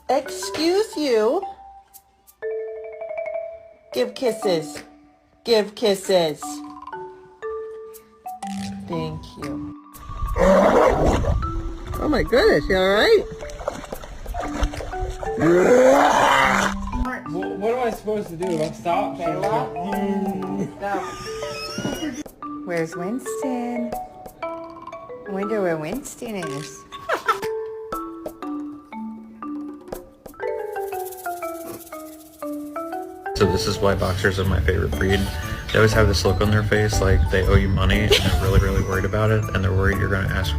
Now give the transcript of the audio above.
Excuse you. Give kisses. Give kisses. Thank you. Oh my goodness, you alright? What am I supposed to do? Like stop? Where's Winston? I wonder where Winston is. So this is why boxers are my favorite breed. They always have this look on their face like they owe you money and they're really, really worried about it, and they're worried you're going to ask